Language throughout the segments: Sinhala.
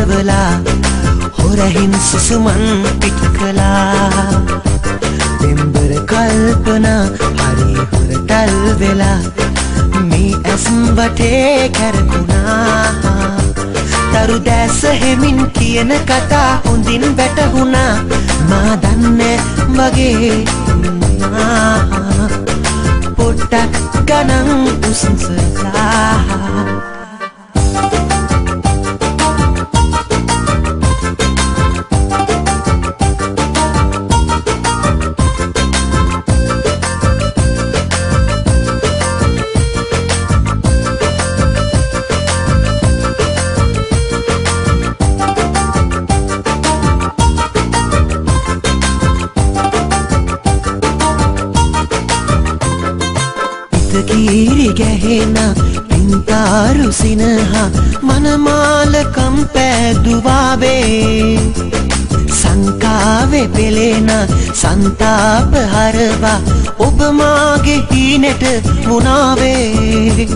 කියවලා හොරහින් සුසුමන් පිට කළා දෙම්බර කල්පනා හරි හොරතල් වෙලා මේ ඇස් වටේ කැරකුණා තරු දැස හෙමින් කියන කතා හොඳින් වැටහුණා මා දන්නේ වගේ පොට්ටක් ගණන් උසුසලා කීරි ගැහෙන පින්තාරු සිනහා මනමාලකම් පෑදුවාවේ සංකාවේ පෙළෙන සංතාප හරවා ඔබ මාගේ හීනෙට මුණාවේ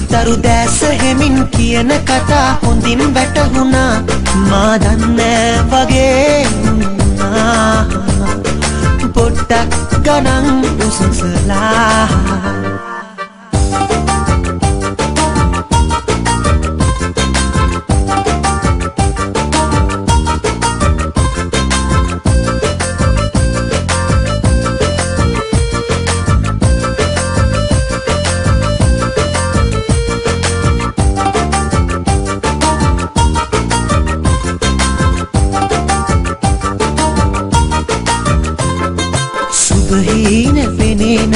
තරු දැස හෙමින් කියන කතා හොඳින් වැටහුණා මා දන්නේ වගේ පොට්ටක් ගණන් උසුසලා සුබහීන පෙනෙන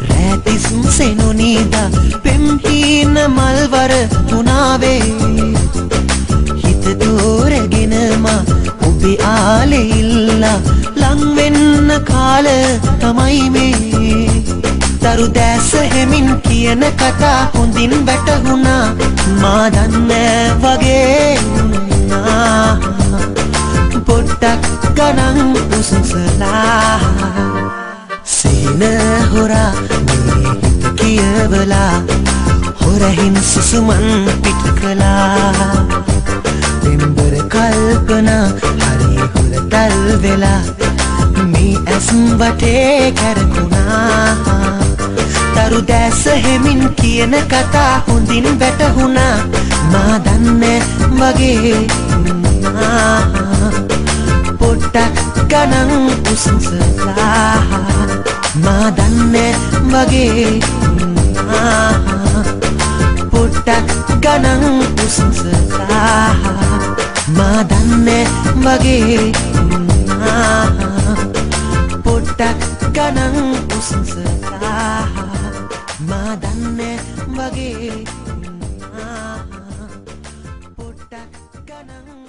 රැතිස් සෙනුනිදා පෙම්හීන මල්වර තුනාවේ හිත දෝරගෙනම ඔබේ ආලේ ඉල්ලා ලං වෙන්න කාල තමයි මේ තරු දැස හෙමින් කියන කතා හොඳින් වැටහුණා මා දන්නේ වගේ පොට්ටක් ගණන් උසුසලා සීන හොරා මේ හිත කියවලා හොරහින් සුසුමන් පිට කළා දෙම්බර කල්පනා හරි හොරතල් වෙලා මේ ඇස් වටේ කැරකුණා තරු දැස හෙමින් කියන කතා හොඳින් වැටහුණා මා දන්නේ වගේ පොට්ටක් ගණන් උසුසලා මා දන්නේ වගේ පොට්ටක් ගණන් උසුසලා මා දන්නේ වගේ පොට්ටක් ගණන් උසුසලා මා දන්නේ වගේ පොට්ටක් ගණන්